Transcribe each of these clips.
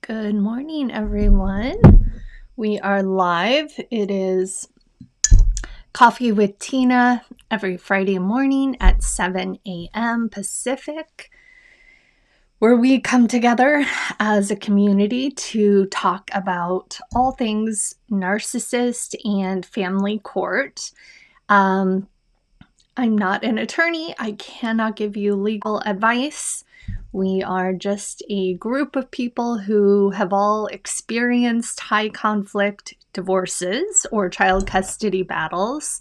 Good morning, everyone. We are live. It is Coffee with Tina every Friday morning at 7 a.m. Pacific, where we come together as a community to talk about all things narcissist and family court. I'm not an attorney. I cannot give you legal advice. We are just a group of people who have all experienced high conflict divorces or child custody battles,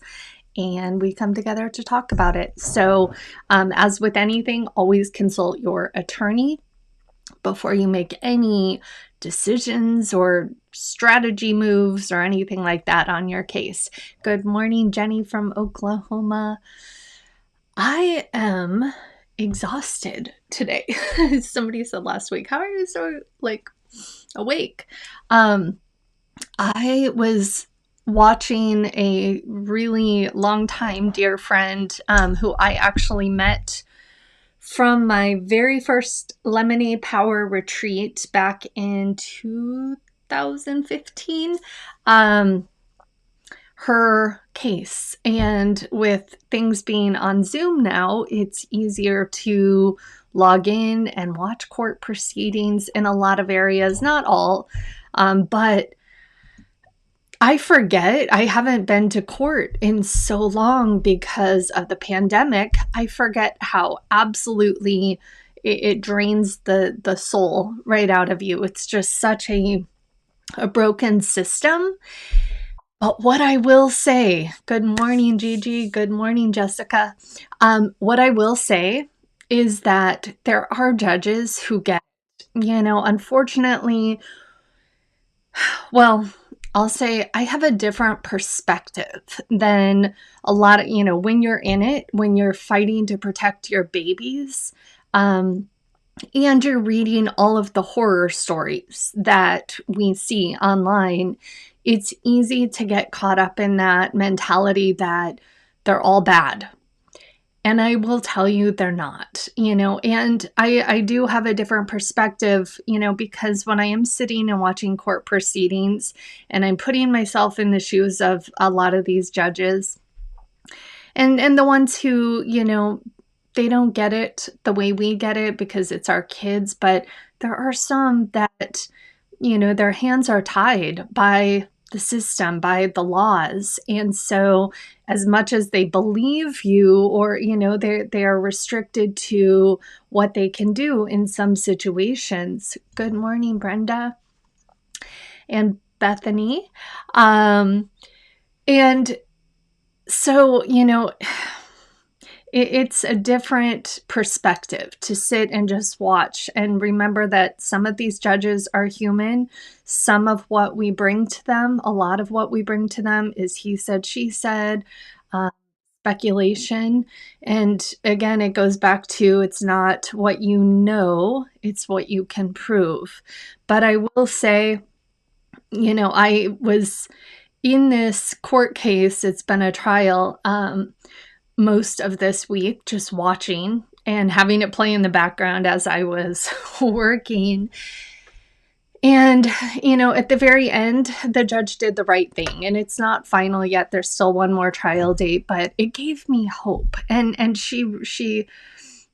and we come together to talk about it. So, as with anything, always consult your attorney before you make any decisions or strategy moves or anything like that on your case. Good morning, Jenny from Oklahoma. I am exhausted today. Somebody said last week, how are you so awake? I was watching a really long time dear friend who I actually met from my very first Lemonade Power retreat back in 2015. Her case, and with things being on Zoom now, it's easier to log in and watch court proceedings in a lot of areas, not all, but I forget. I haven't been to court in so long because of the pandemic. I forget how absolutely it drains the soul right out of you. It's just such a broken system. But what I will say, good morning, Gigi. Good morning, Jessica. What I will say is that there are judges who get, unfortunately, well, I'll say I have a different perspective than a lot of, when you're in it, when you're fighting to protect your babies, and you're reading all of the horror stories that we see online. It's easy to get caught up in that mentality that they're all bad. And I will tell you they're not, and I do have a different perspective, because when I am sitting and watching court proceedings and I'm putting myself in the shoes of a lot of these judges and the ones who, they don't get it the way we get it because it's our kids, but there are some that, their hands are tied by the system, by the laws. And so as much as they believe you or, they are restricted to what they can do in some situations. Good morning, Brenda and Bethany. And so, it's a different perspective to sit and just watch and remember that some of these judges are human. Some of what we bring to them, a lot of what we bring to them is he said, she said, speculation. And again, it goes back to it's not what you know, it's what you can prove. But I will say, I was in this court case, it's been a trial, most of this week, just watching and having it play in the background as I was working. And, at the very end, the judge did the right thing, and it's not final yet. There's still one more trial date, but it gave me hope. And she,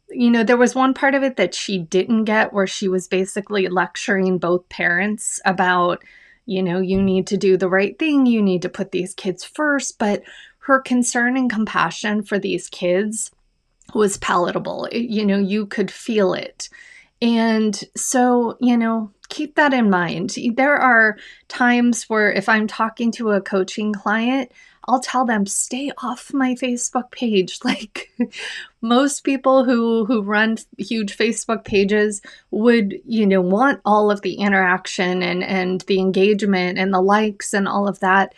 there was one part of it that she didn't get where she was basically lecturing both parents about, you need to do the right thing. You need to put these kids first. But her concern and compassion for these kids was palatable. You could feel it. And so, keep that in mind. There are times where if I'm talking to a coaching client, I'll tell them, stay off my Facebook page. Like most people who run huge Facebook pages would, want all of the interaction and the engagement and the likes and all of that.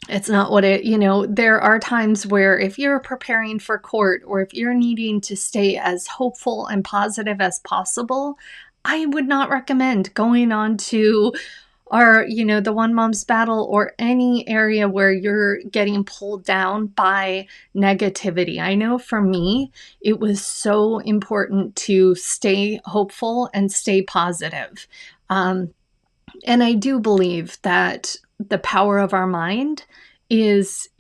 It's not what there are times where if you're preparing for court or if you're needing to stay as hopeful and positive as possible, I would not recommend going on to are, the one mom's battle, or any area where you're getting pulled down by negativity. I know for me, it was so important to stay hopeful and stay positive. And I do believe that the power of our mind is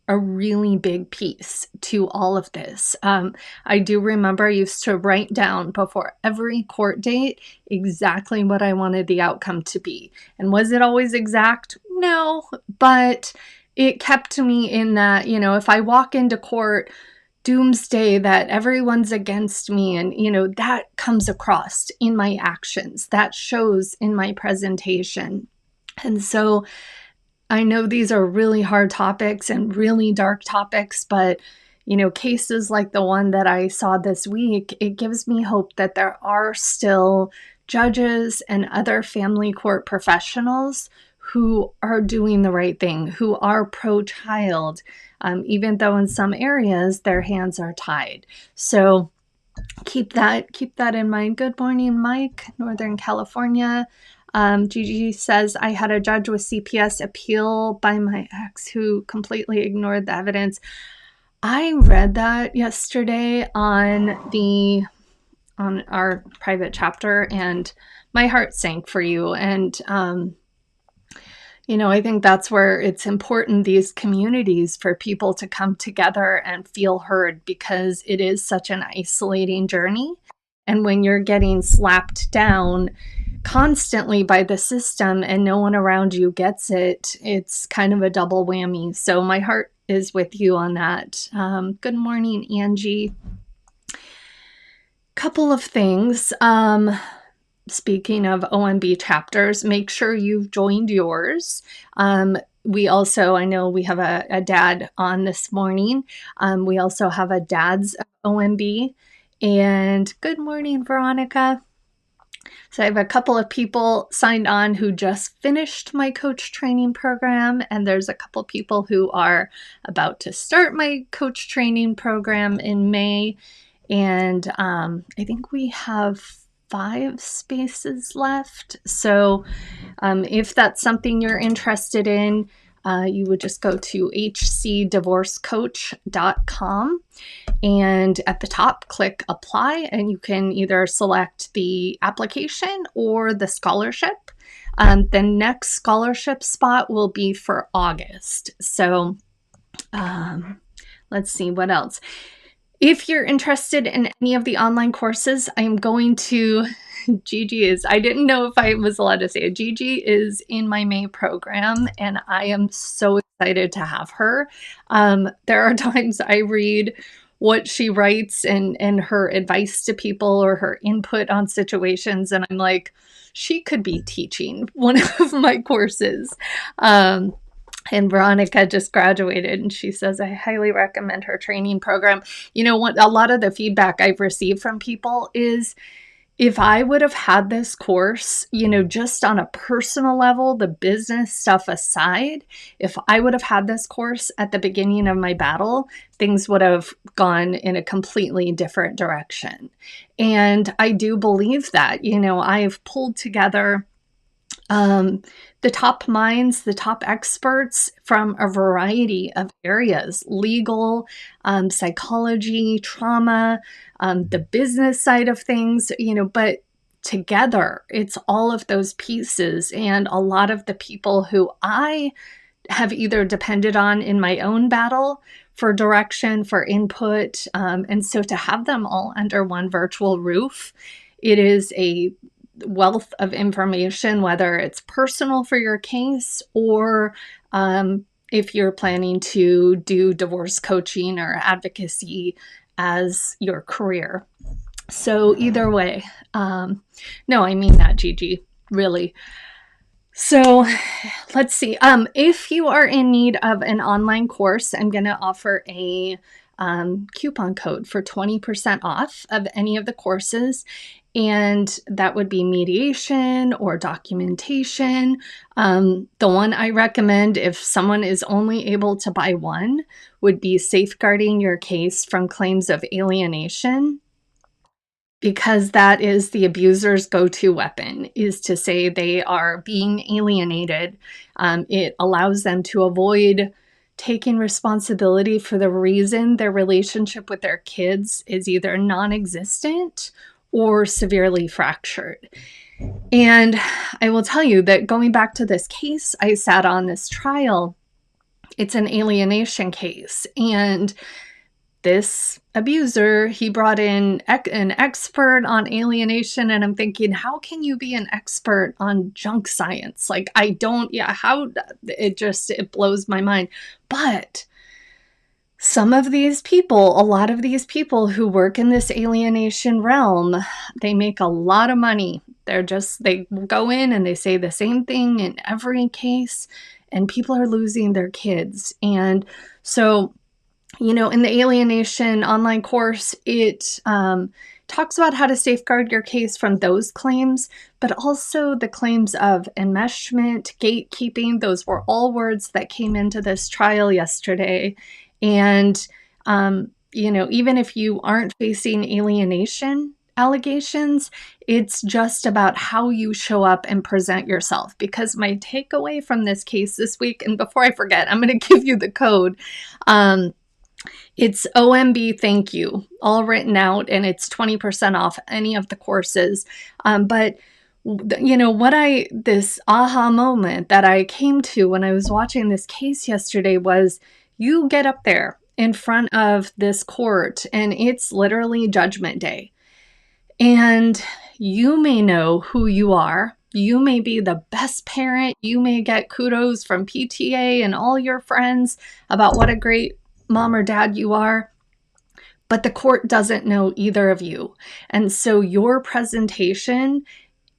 a really big piece to all of this. I do remember I used to write down before every court date exactly what I wanted the outcome to be. And was it always exact? No, but it kept me in that, if I walk into court doomsday that everyone's against me, and that comes across in my actions, that shows in my presentation. And so I know these are really hard topics and really dark topics, but cases like the one that I saw this week, it gives me hope that there are still judges and other family court professionals who are doing the right thing, who are pro-child, even though in some areas their hands are tied. So keep that in mind. Good morning, Mike, Northern California. Gigi says, I had a judge with CPS appeal by my ex who completely ignored the evidence. I read that yesterday on our private chapter, and my heart sank for you. And I think that's where it's important, these communities, for people to come together and feel heard, because it is such an isolating journey. And when you're getting slapped down constantly by the system and no one around you gets it, it's kind of a double whammy. So my heart is with you on that. Good morning, Angie. Couple of things. Speaking of OMB chapters, make sure you've joined yours. We also, I know we have a dad on this morning. We also have a dad's OMB. And good morning, Veronica. So I have a couple of people signed on who just finished my coach training program, and there's a couple people who are about to start my coach training program in May. And I think we have 5 spaces left. So if that's something you're interested in, you would just go to hcdivorcecoach.com, and at the top, click apply, and you can either select the application or the scholarship. The next scholarship spot will be for August. So let's see what else. If you're interested in any of the online courses, I'm going to, Gigi is, I didn't know if I was allowed to say it. Gigi is in my May program, and I am so excited to have her. There are times I read what she writes and her advice to people, or her input on situations, and I'm like, she could be teaching one of my courses. And Veronica just graduated, and she says, I highly recommend her training program. What a lot of the feedback I've received from people is, if I would have had this course, just on a personal level, the business stuff aside, if I would have had this course at the beginning of my battle, things would have gone in a completely different direction. And I do believe that. I've pulled together the top minds, the top experts from a variety of areas: legal, psychology, trauma, the business side of things, but together it's all of those pieces. And a lot of the people who I have either depended on in my own battle for direction, for input, and so to have them all under one virtual roof, it is a wealth of information, whether it's personal for your case, or if you're planning to do divorce coaching or advocacy as your career. So either way, no, I mean that, Gigi, really. So let's see. If you are in need of an online course, I'm going to offer a coupon code for 20% off of any of the courses. And that would be mediation or documentation. The one I recommend, if someone is only able to buy one, would be safeguarding your case from claims of alienation. because that is the abuser's go-to weapon, is to say they are being alienated. It allows them to avoid taking responsibility for the reason their relationship with their kids is either non-existent or severely fractured. And I will tell you that going back to this case I sat on, this trial, it's an alienation case. And this abuser, he brought in an expert on alienation, and I'm thinking, how can you be an expert on junk science? Like, it blows my mind. But some of these people, a lot of these people who work in this alienation realm, they make a lot of money. They go in and they say the same thing in every case, and people are losing their kids. And so, in the alienation online course, it talks about how to safeguard your case from those claims, but also the claims of enmeshment, gatekeeping. Those were all words that came into this trial yesterday. And, even if you aren't facing alienation allegations, it's just about how you show up and present yourself. Because my takeaway from this case this week, and before I forget, I'm going to give you the code. It's OMB thank you, all written out, and it's 20% off any of the courses. But this aha moment that I came to when I was watching this case yesterday was, you get up there in front of this court and it's literally judgment day. And you may know who you are. You may be the best parent. You may get kudos from PTA and all your friends about what a great mom or dad you are, but the court doesn't know either of you. And so your presentation,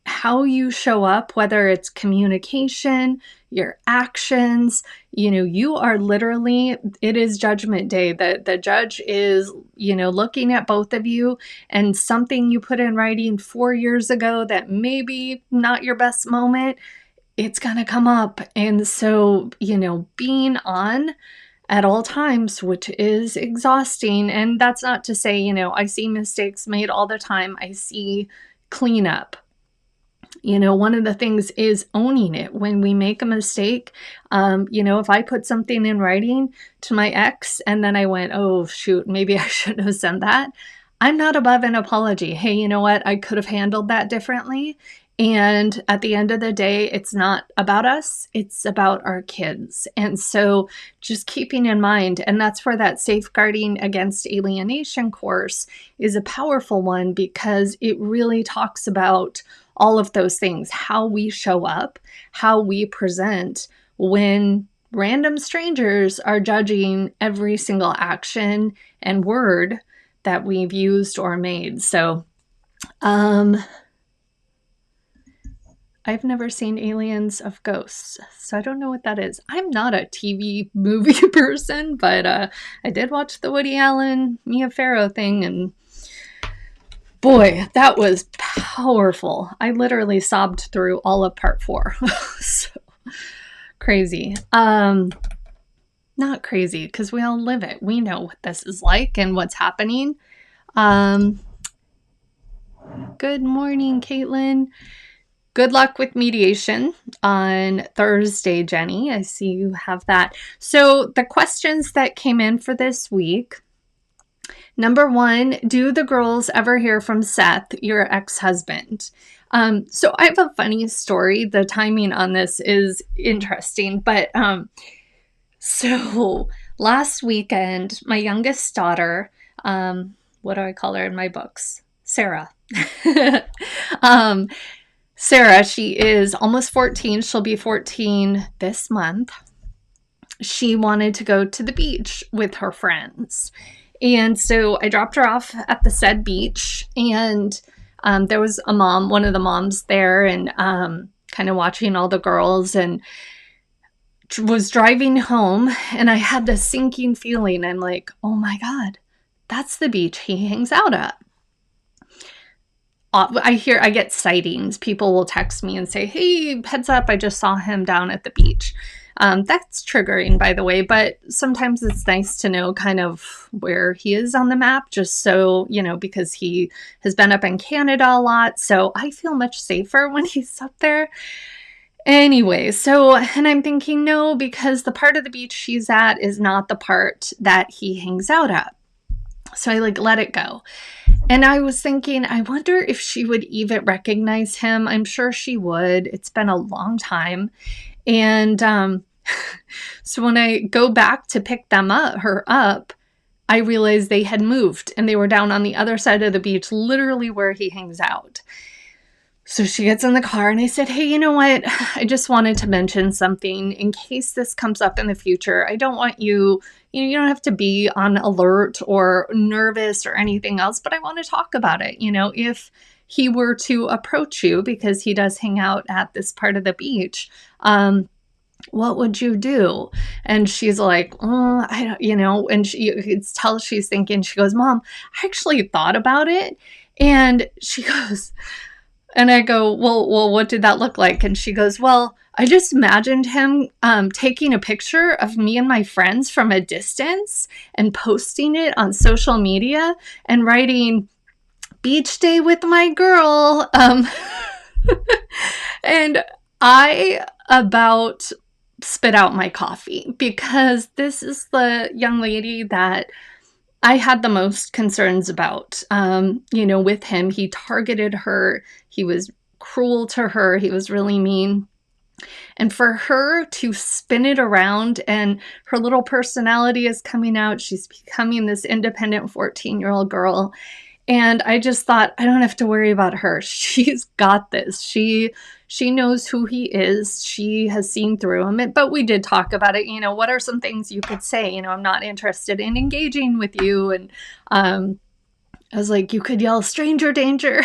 how you show up, whether it's communication, your actions, you are literally, it is judgment day. The judge is, looking at both of you, and something you put in writing 4 years ago that maybe not your best moment, it's going to come up. And so, being on at all times, which is exhausting. And that's not to say, I see mistakes made all the time. I see cleanup. One of the things is owning it. When we make a mistake, if I put something in writing to my ex and then I went, oh, shoot, maybe I shouldn't have sent that, I'm not above an apology. Hey, you know what? I could have handled that differently. And at the end of the day, it's not about us, it's about our kids. And so just keeping in mind, and that's where that Safeguarding Against Alienation course is a powerful one, because it really talks about all of those things, how we show up, how we present when random strangers are judging every single action and word that we've used or made. So, I've never seen Aliens of Ghosts, so I don't know what that is. I'm not a TV movie person, but I did watch the Woody Allen, Mia Farrow thing, and boy, that was powerful. I literally sobbed through all of part 4. So crazy. Not crazy, because we all live it. We know what this is like and what's happening. Good morning, Caitlin. Good luck with mediation on Thursday, Jenny. I see you have that. So the questions that came in for this week. Number 1, do the girls ever hear from Seth, your ex-husband? So I have a funny story. The timing on this is interesting, but so last weekend, my youngest daughter, what do I call her in my books? Sarah. Sarah, she is almost 14. She'll be 14 this month. She wanted to go to the beach with her friends. And so I dropped her off at the said beach, and there was a mom, one of the moms there, and kind of watching all the girls, and was driving home, and I had this sinking feeling. I'm like, oh my God, that's the beach he hangs out at. I get sightings. People will text me and say, hey, heads up, I just saw him down at the beach. That's triggering, by the way, but sometimes it's nice to know kind of where he is on the map, just so, because he has been up in Canada a lot. So I feel much safer when he's up there. Anyway, and I'm thinking, no, because the part of the beach she's at is not the part that he hangs out at. So I let it go. And I was thinking, I wonder if she would even recognize him. I'm sure she would. It's been a long time. And so when I go back to pick her up, I realized they had moved and they were down on the other side of the beach, literally where he hangs out. So she gets in the car and I said, hey, you know what? I just wanted to mention something in case this comes up in the future. I don't want you don't have to be on alert or nervous or anything else, but I want to talk about it. If he were to approach you, because he does hang out at this part of the beach, what would you do? And she's like, oh, I don't, and you could tell she's thinking, she goes, Mom, I actually thought about it. And she goes, and I go, well, what did that look like? And she goes, well, I just imagined him taking a picture of me and my friends from a distance and posting it on social media and writing, beach day with my girl. And I about spit out my coffee, because this is the young lady that I had the most concerns about, with him. He targeted her. He was cruel to her. He was really mean. And for her to spin it around and her little personality is coming out, she's becoming this independent 14-year-old girl. And I just thought, I don't have to worry about her. She's got this. She knows who he is. She has seen through him. But we did talk about it. What are some things you could say? I'm not interested in engaging with you. And I was like, you could yell stranger danger.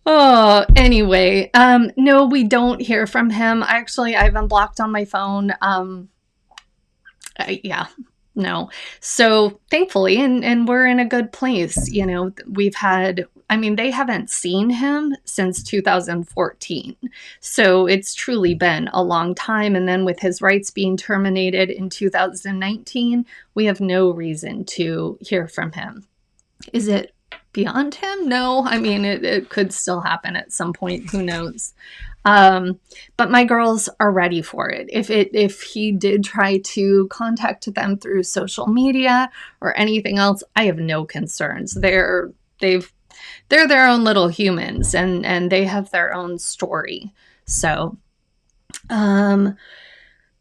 Anyway, no, we don't hear from him. Actually, I've unblocked on my phone. No. So thankfully, and we're in a good place. We've had, they haven't seen him since 2014. So it's truly been a long time. And then with his rights being terminated in 2019, we have no reason to hear from him. Is it beyond him? No. It could still happen at some point. Who knows? But my girls are ready for it. If he did try to contact them through social media or anything else, I have no concerns. They're their own little humans, and they have their own story. So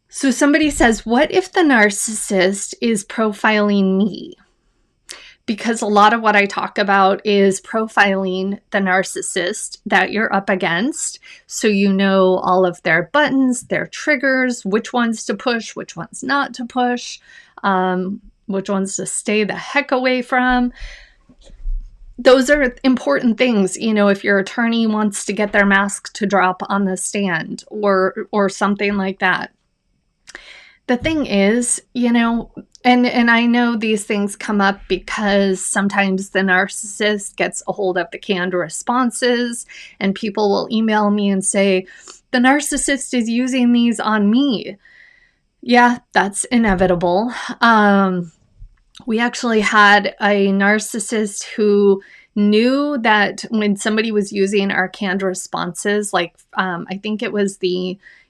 somebody says, what if the narcissist is profiling me? Because a lot of what I talk about is profiling the narcissist that you're up against. So you know all of their buttons, their triggers, which ones to push, which ones not to push, which ones to stay the heck away from. Those are important things, if your attorney wants to get their mask to drop on the stand or something like that. The thing is, and I know these things come up because sometimes the narcissist gets a hold of the canned responses, and people will email me and say, the narcissist is using these on me. Yeah, that's inevitable. We actually had a narcissist who knew that when somebody was using our canned responses, I think it was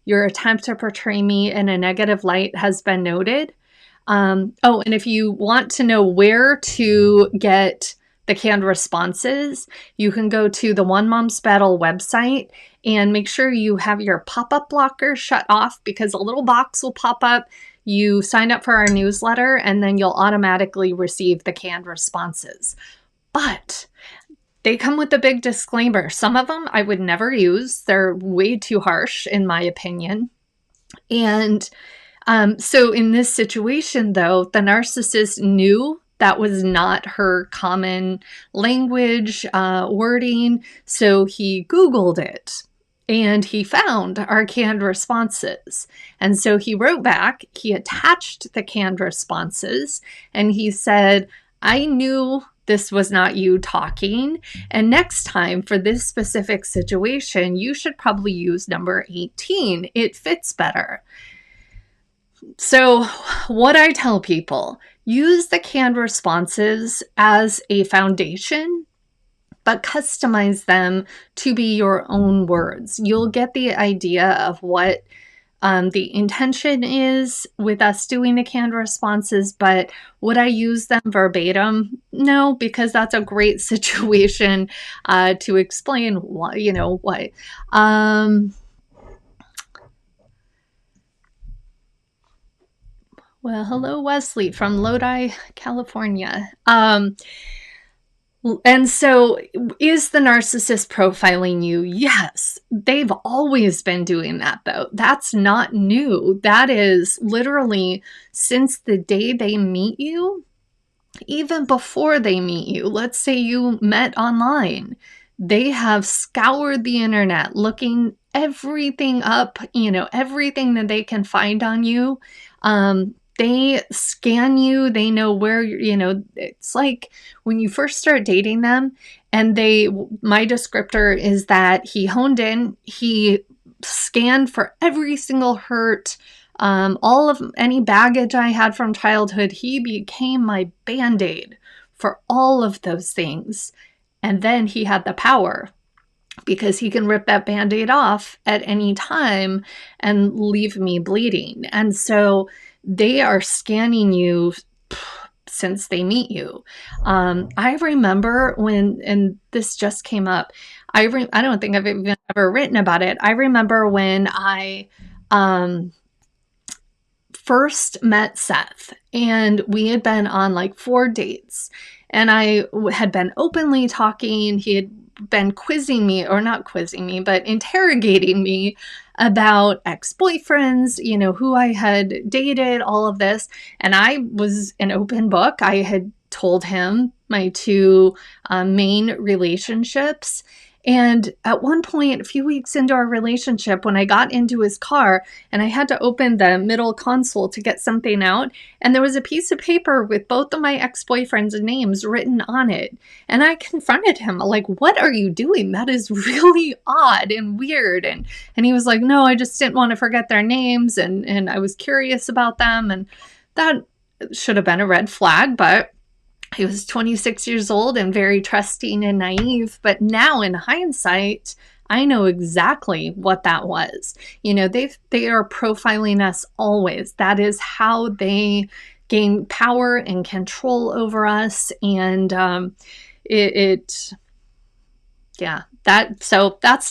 your attempt to portray me in a negative light has been noted. And if you want to know where to get the canned responses, you can go to the One Mom's Battle website and make sure you have your pop-up blocker shut off, because a little box will pop up. You sign up for our newsletter and then you'll automatically receive the canned responses. But they come with a big disclaimer. Some of them I would never use. They're way too harsh, in my opinion. And so in this situation, though, the narcissist knew that was not her common language, wording. So he Googled it and he found our canned responses. And so he wrote back, he attached the canned responses, and he said, I knew this was not you talking. And next time for this specific situation, you should probably use number 18. It fits better. So what I tell people, use the canned responses as a foundation, but customize them to be your own words. You'll get the idea of what the intention is with us doing the canned responses, but would I use them verbatim? No, because that's a great situation to explain what, what. Well, hello, Wesley from Lodi, California. And so is the narcissist profiling you? Yes, they've always been doing that though. That's not new. That is literally since the day they meet you, even before they meet you. Let's say you met online. They have scoured the internet looking everything up, everything that they can find on you. They scan you, they know where it's like when you first start dating them and my descriptor is that he honed in, he scanned for every single hurt, all of any baggage I had from childhood. He became my Band-Aid for all of those things. And then he had the power because he can rip that Band-Aid off at any time and leave me bleeding. And so they are scanning you since they meet you. I remember and this just came up, I don't think I've even ever written about it. I remember when I first met Seth and we had been on like 4 dates and I had been openly talking. He had been quizzing me, or not quizzing me, but interrogating me about ex-boyfriends, who I had dated, all of this. And I was an open book. I had told him my 2 main relationships. And at one point, a few weeks into our relationship, when I got into his car and I had to open the middle console to get something out, and there was a piece of paper with both of my ex-boyfriends' names written on it. And I confronted him, like, what are you doing? That is really odd and weird. And he was like, no, I just didn't want to forget their names. And I was curious about them. And that should have been a red flag, but he was 26 years old and very trusting and naive. But now in hindsight, I know exactly what that was. They are profiling us always. That is how they gain power and control over us. And that's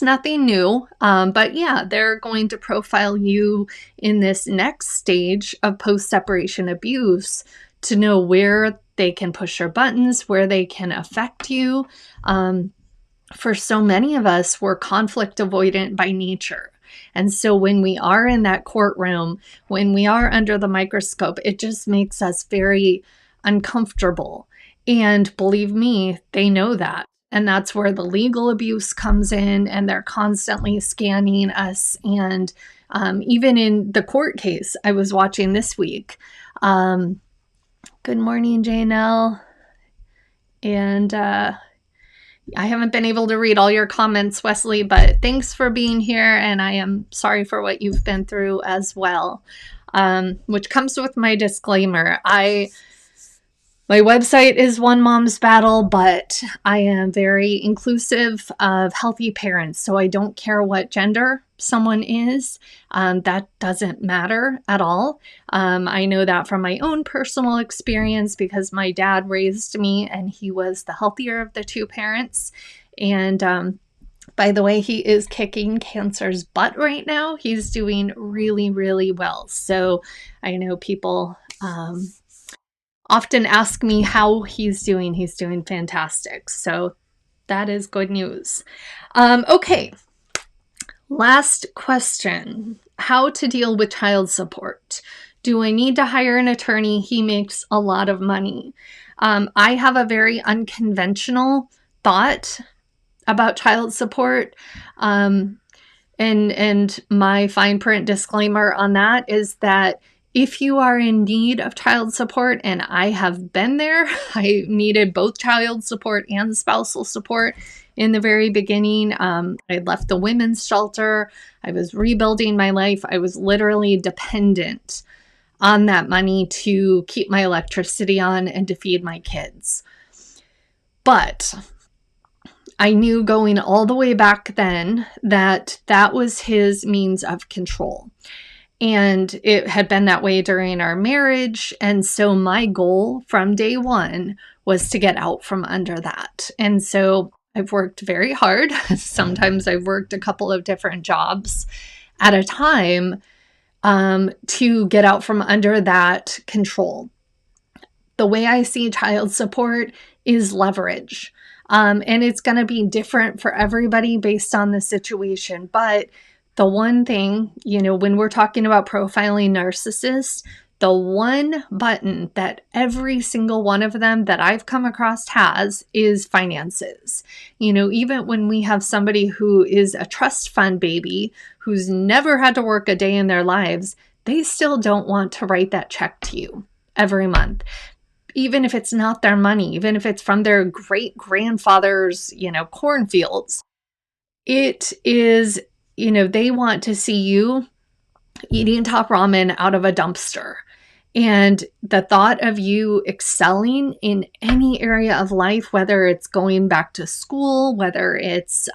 nothing new. But yeah, they're going to profile you in this next stage of post-separation abuse to know where they can push your buttons, where they can affect you. For so many of us, we're conflict avoidant by nature. And so when we are in that courtroom, when we are under the microscope, it just makes us very uncomfortable. And believe me, they know that. And that's where the legal abuse comes in, and they're constantly scanning us. And even in the court case I was watching this week, good morning, Janelle. And I haven't been able to read all your comments, Wesley, but thanks for being here. And I am sorry for what you've been through as well, which comes with my disclaimer. My website is One Mom's Battle, but I am very inclusive of healthy parents. So I don't care what gender someone is. That doesn't matter at all. I know that from my own personal experience because my dad raised me and he was the healthier of the 2 parents. And by the way, he is kicking cancer's butt right now. He's doing really, really well. So I know people often ask me how he's doing. He's doing fantastic. So that is good news. Okay. Last question. How to deal with child support. Do I need to hire an attorney? He makes a lot of money. I have a very unconventional thought about child support. And my fine print disclaimer on that is that if you are in need of child support, and I have been there, I needed both child support and spousal support in the very beginning. I had left the women's shelter. I was rebuilding my life. I was literally dependent on that money to keep my electricity on and to feed my kids. But I knew going all the way back then that that was his means of control. And it had been that way during our marriage. And so my goal from day one was to get out from under that. And so I've worked very hard. Sometimes I've worked a couple of different jobs at a time to get out from under that control. The way I see child support is leverage. And it's going to be different for everybody based on the situation. But the one thing, when we're talking about profiling narcissists, the one button that every single one of them that I've come across has is finances. Even when we have somebody who is a trust fund baby, who's never had to work a day in their lives, they still don't want to write that check to you every month. Even if it's not their money, even if it's from their great grandfather's, cornfields, it is, they want to see you eating top ramen out of a dumpster. And the thought of you excelling in any area of life, whether it's going back to school, whether it's,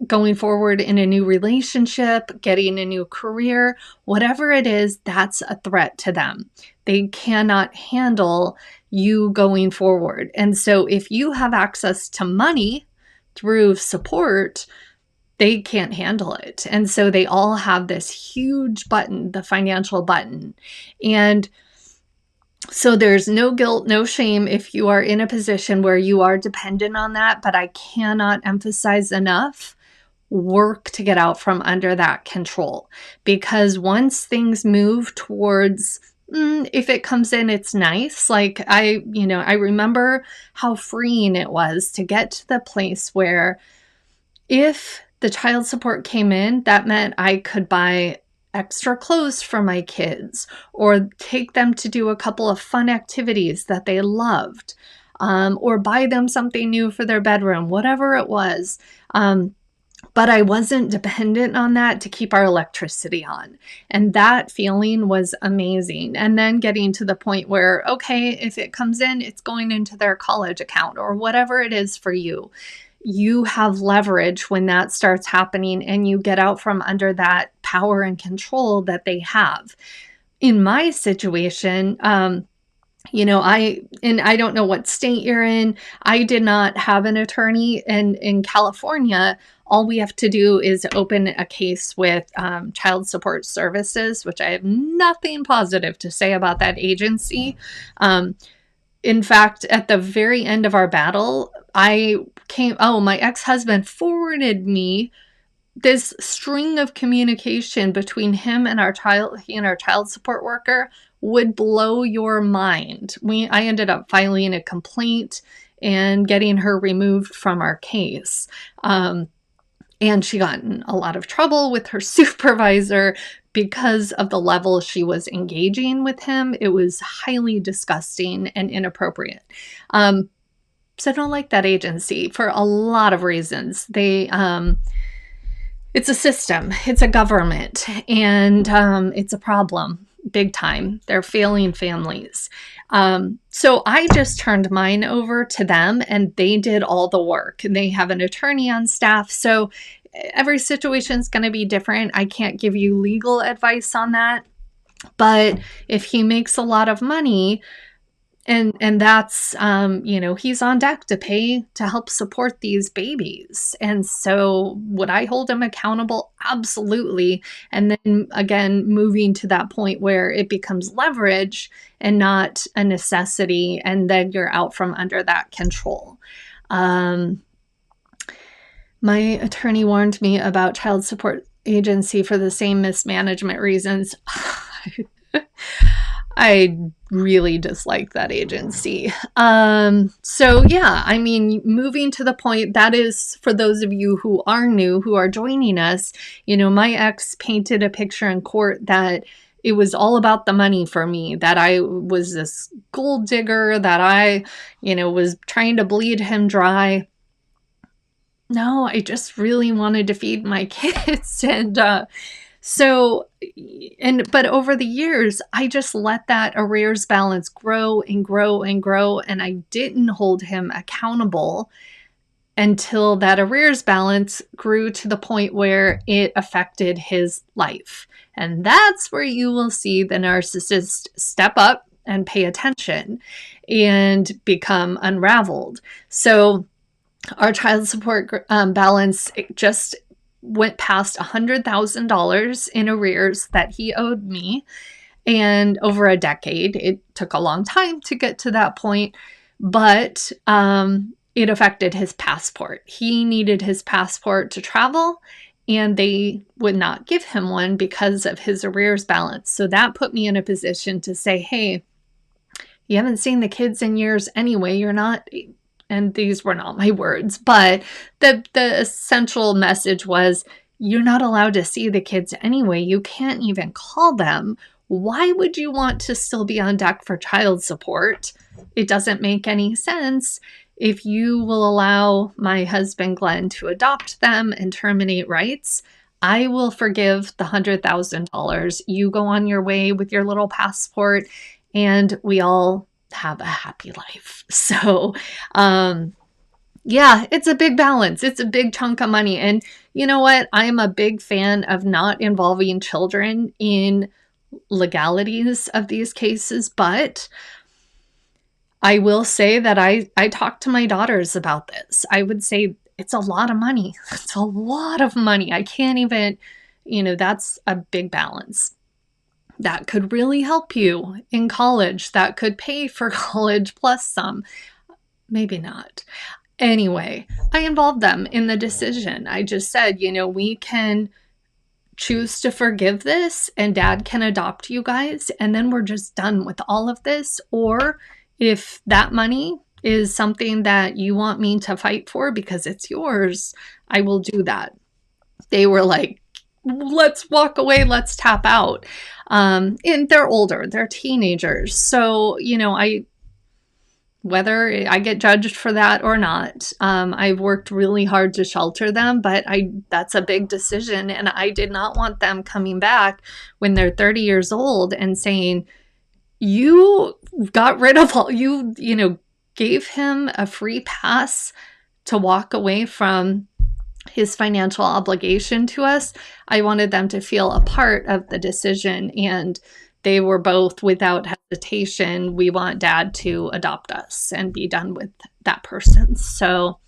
going forward in a new relationship, getting a new career, whatever it is, that's a threat to them. They cannot handle you going forward. And so if you have access to money through support, they can't handle it. And so they all have this huge button, the financial button. And so there's no guilt, no shame if you are in a position where you are dependent on that, but I cannot emphasize enough, work to get out from under that control. Because once things move towards, if it comes in, it's nice. Like I remember how freeing it was to get to the place where if the child support came in, that meant I could buy extra clothes for my kids or take them to do a couple of fun activities that they loved, or buy them something new for their bedroom, whatever it was. But I wasn't dependent on that to keep our electricity on. And that feeling was amazing. And then getting to the point where, okay, if it comes in, it's going into their college account or whatever it is for you. You have leverage when that starts happening and you get out from under that power and control that they have. In my situation, I don't know what state you're in. I did not have an attorney, and in California, all we have to do is open a case with Child Support Services, which I have nothing positive to say about that agency. In fact, at the very end of our battle, my ex-husband forwarded me this string of communication between him and he and our child support worker would blow your mind. I ended up filing a complaint and getting her removed from our case. And she got in a lot of trouble with her supervisor because of the level she was engaging with him. It was highly disgusting and inappropriate. So I don't like that agency for a lot of reasons. It's a system, it's a government, and it's a problem, big time. They're failing families. So I just turned mine over to them and they did all the work. They have an attorney on staff. So every situation is going to be different. I can't give you legal advice on that. But if he makes a lot of money, and that's, he's on deck to pay to help support these babies. And so would I hold him accountable? Absolutely. And then again, moving to that point where it becomes leverage and not a necessity. And then you're out from under that control. My attorney warned me about child support agency for the same mismanagement reasons. I really dislike that agency. So yeah, moving to the point, that is for those of you who are new, who are joining us, my ex painted a picture in court that it was all about the money for me, that I was this gold digger, that I, was trying to bleed him dry. No, I just really wanted to feed my kids. But over the years, I just let that arrears balance grow and grow and grow, and I didn't hold him accountable until that arrears balance grew to the point where it affected his life. And that's where you will see the narcissist step up and pay attention and become unraveled. So our child support balance just went past $100,000 in arrears that he owed me. And over a decade, it took a long time to get to that point, but it affected his passport. He needed his passport to travel, and they would not give him one because of his arrears balance. So that put me in a position to say, hey, you haven't seen the kids in years anyway. You're not, and these were not my words, but the essential message was, you're not allowed to see the kids anyway. You can't even call them. Why would you want to still be on deck for child support? It doesn't make any sense. If you will allow my husband, Glenn, to adopt them and terminate rights, I will forgive the $100,000. You go on your way with your little passport, and we all have a happy life. So, yeah, it's a big balance. It's a big chunk of money. And you know what? I am a big fan of not involving children in legalities of these cases, but I will say that I talk to my daughters about this. I would say it's a lot of money. It's a lot of money. I can't even, that's a big balance. That could really help you in college. That could pay for college plus some. Maybe not. Anyway, I involved them in the decision. I just said, we can choose to forgive this and dad can adopt you guys, and then we're just done with all of this. Or if that money is something that you want me to fight for because it's yours, I will do that. They were like, let's walk away, let's tap out. And they're older, they're teenagers. So, whether I get judged for that or not, I've worked really hard to shelter them, but that's a big decision. And I did not want them coming back when they're 30 years old and saying, you got rid of all, gave him a free pass to walk away from his financial obligation to us. I wanted them to feel a part of the decision, and they were both without hesitation, we want dad to adopt us and be done with that person. So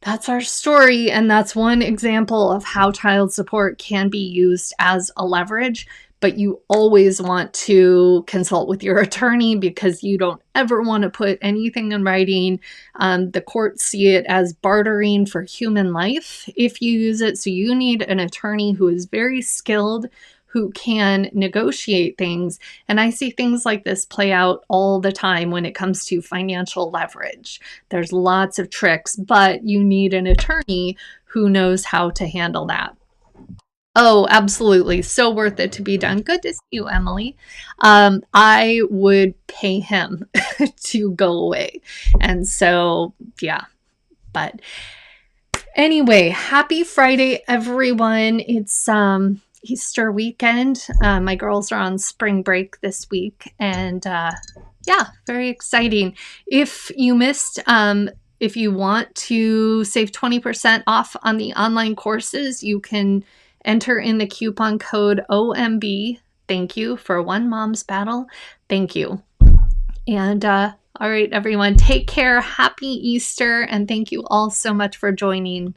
that's our story. And that's one example of how child support can be used as a leverage. But you always want to consult with your attorney because you don't ever want to put anything in writing. The courts see it as bartering for human life if you use it. So you need an attorney who is very skilled, who can negotiate things. And I see things like this play out all the time when it comes to financial leverage. There's lots of tricks, but you need an attorney who knows how to handle that. Oh, absolutely. So worth it to be done. Good to see you, Emily. I would pay him to go away. And so, yeah. But anyway, happy Friday, everyone. It's Easter weekend. My girls are on spring break this week. And yeah, very exciting. If you missed, if you want to save 20% off on the online courses, you can enter in the coupon code OMB. Thank you for One Mom's Battle. Thank you. And all right, everyone, take care. Happy Easter. And thank you all so much for joining.